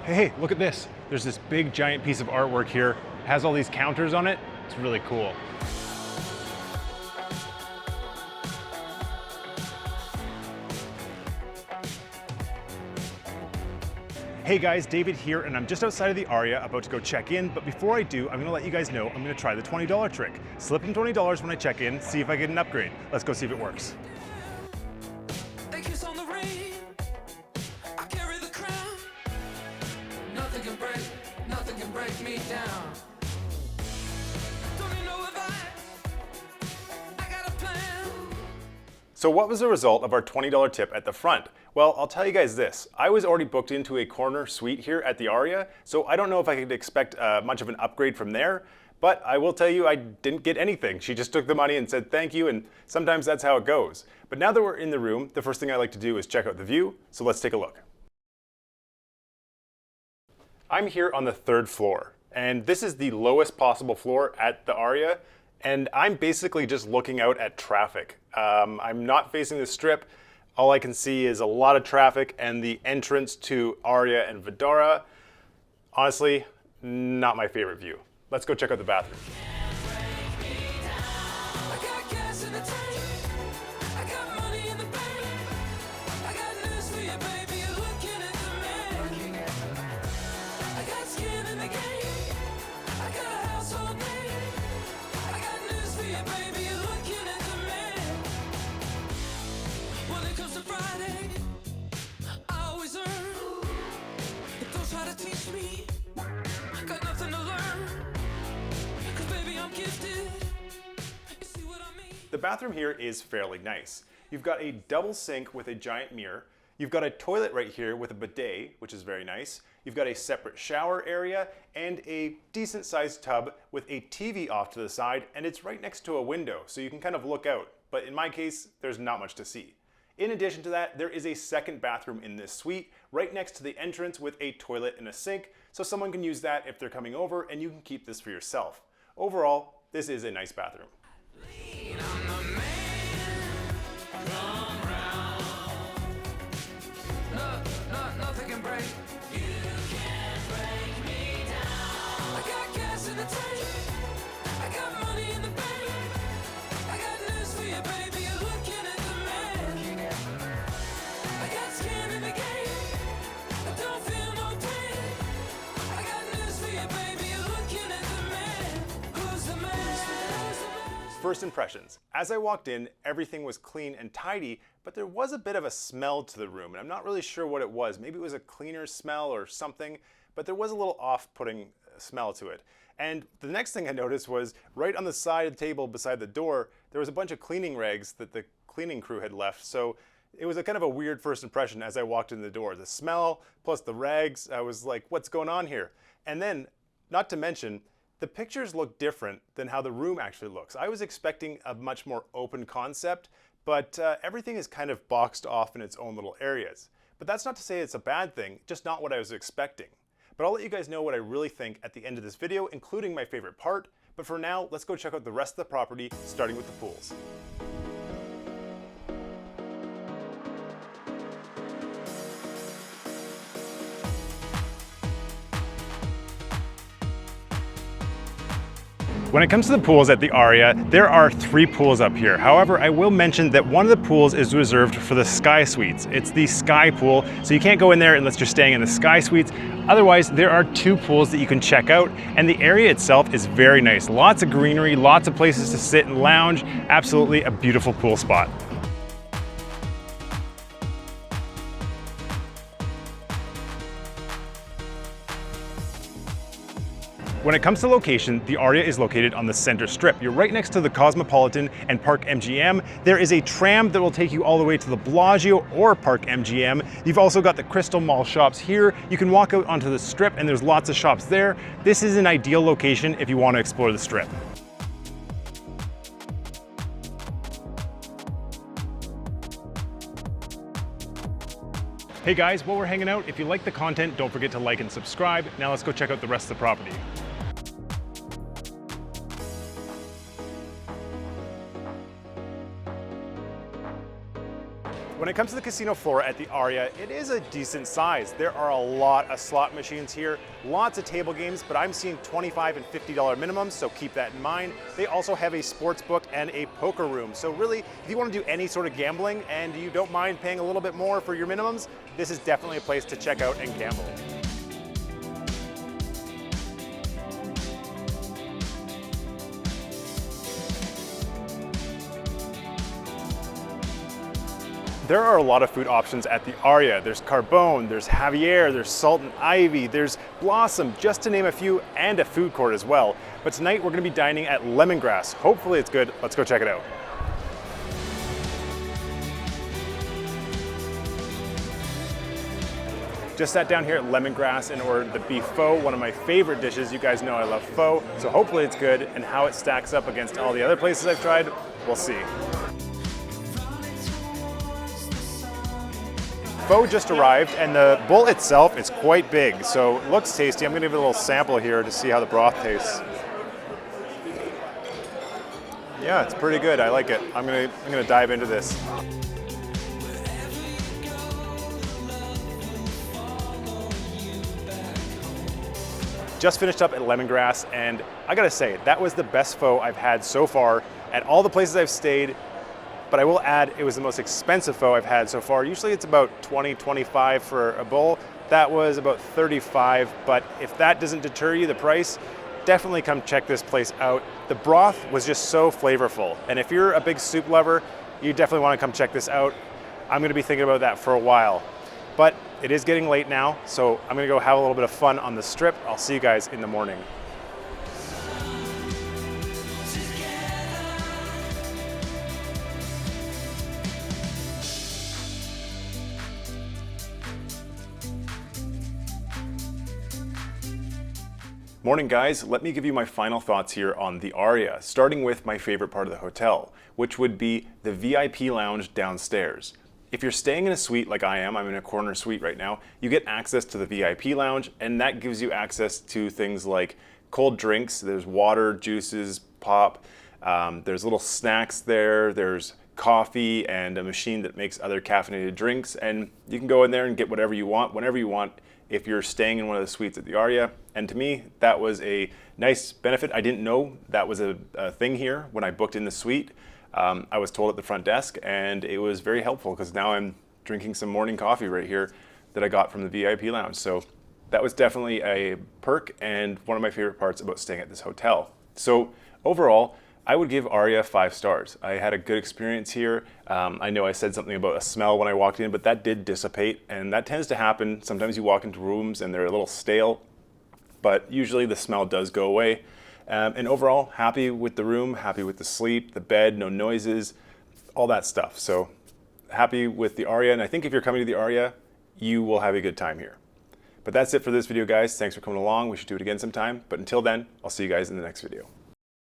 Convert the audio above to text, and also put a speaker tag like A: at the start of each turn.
A: Hey, look at this. There's this big giant piece of artwork here. It has all these counters on it. It's really cool. Hey guys, David here, and I'm just outside of the Aria about to go check in, but before I do, I'm gonna let you guys know I'm gonna try the $20 trick. Slip in $20 when I check in, see if I get an upgrade. Let's go see if it works. So what was the result of our $20 tip at the front? Well, I'll tell you guys this. I was already booked into a corner suite here at the Aria, so I don't know if I could expect much of an upgrade from there, but I will tell you I didn't get anything. She just took the money and said thank you, and sometimes that's how it goes. But now that we're in the room, the first thing I like to do is check out the view, so let's take a look. I'm here on the 3rd floor, and this is the lowest possible floor at the Aria, and I'm basically just looking out at traffic. I'm not facing the strip. All I can see is a lot of traffic and the entrance to Aria and Vidara. Honestly, not my favorite view. Let's go check out the bathroom. The bathroom here is fairly nice. You've got a double sink with a giant mirror. You've got a toilet right here with a bidet, which is very nice. You've got a separate shower area and a decent sized tub with a TV off to the side, and it's right next to a window, so you can kind of look out. But in my case, there's not much to see. In addition to that, there is a second bathroom in this suite right next to the entrance with a toilet and a sink, so someone can use that if they're coming over, and you can keep this for yourself. Overall, this is a nice bathroom. First impressions. As I walked in, everything was clean and tidy, but there was a bit of a smell to the room, and I'm not really sure what it was. Maybe it was a cleaner smell or something, but there was a little off-putting smell to it. And the next thing I noticed was right on the side of the table beside the door, there was a bunch of cleaning rags that the cleaning crew had left. So it was a kind of a weird first impression as I walked in the door. The smell plus the rags, I was like, what's going on here? And then, not to mention, the pictures look different than how the room actually looks. I was expecting a much more open concept, but everything is kind of boxed off in its own little areas. But that's not to say it's a bad thing, just not what I was expecting. But I'll let you guys know what I really think at the end of this video, including my favorite part. But for now, let's go check out the rest of the property, starting with the pools. When it comes to the pools at the Aria, there are 3 pools up here. However, I will mention that one of the pools is reserved for the Sky Suites. It's the Sky Pool, so you can't go in there unless you're staying in the Sky Suites. Otherwise, there are 2 pools that you can check out, and the area itself is very nice. Lots of greenery, lots of places to sit and lounge. Absolutely a beautiful pool spot. When it comes to location, the Aria is located on the center strip. You're right next to the Cosmopolitan and Park MGM. There is a tram that will take you all the way to the Bellagio or Park MGM. You've also got the Crystal Mall shops here. You can walk out onto the strip and there's lots of shops there. This is an ideal location if you want to explore the strip. Hey guys, while we're hanging out, if you like the content, don't forget to like and subscribe. Now let's go check out the rest of the property. When it comes to the casino floor at the Aria, it is a decent size. There are a lot of slot machines here, lots of table games, but I'm seeing $25 and $50 minimums, so keep that in mind. They also have a sports book and a poker room. So really, if you want to do any sort of gambling and you don't mind paying a little bit more for your minimums, this is definitely a place to check out and gamble. There are a lot of food options at the Aria. There's Carbone, there's Javier, there's Salt and Ivy, there's Blossom, just to name a few, and a food court as well. But tonight we're gonna be dining at Lemongrass. Hopefully it's good. Let's go check it out. Just sat down here at Lemongrass and ordered the beef pho, one of my favorite dishes. You guys know I love pho, so hopefully it's good, and how it stacks up against all the other places I've tried, we'll see. Pho just arrived, and the bowl itself is quite big, so it looks tasty. I'm gonna give it a little sample here to see how the broth tastes. Yeah, it's pretty good. I like it. I'm gonna dive into this. Just finished up at Lemongrass, and I gotta say, that was the best pho I've had so far at all the places I've stayed. But I will add, it was the most expensive pho I've had so far. Usually it's about $20, $25 for a bowl. That was about $35, but if that doesn't deter you, the price, definitely come check this place out. The broth was just so flavorful. And if you're a big soup lover, you definitely wanna come check this out. I'm gonna be thinking about that for a while. But it is getting late now, so I'm gonna go have a little bit of fun on the strip. I'll see you guys in the morning. Morning guys, let me give you my final thoughts here on the Aria, starting with my favorite part of the hotel, which would be the VIP lounge downstairs. If you're staying in a suite like I am, I'm in a corner suite right now, you get access to the VIP lounge, and that gives you access to things like cold drinks. There's water, juices, pop, there's little snacks there, there's coffee and a machine that makes other caffeinated drinks, and you can go in there and get whatever you want, whenever you want, if you're staying in one of the suites at the Aria. And to me, that was a nice benefit. I didn't know that was a thing here when I booked in the suite. I was told at the front desk, and it was very helpful because now I'm drinking some morning coffee right here that I got from the VIP lounge. So that was definitely a perk and one of my favorite parts about staying at this hotel. So overall, I would give Aria 5 stars. I had a good experience here. I know I said something about a smell when I walked in, but that did dissipate, and that tends to happen. Sometimes you walk into rooms and they're a little stale, but usually the smell does go away. And overall, happy with the room, happy with the sleep, the bed, no noises, all that stuff. So happy with the Aria, and I think if you're coming to the Aria, you will have a good time here. But that's it for this video, guys. Thanks for coming along. We should do it again sometime. But until then, I'll see you guys in the next video.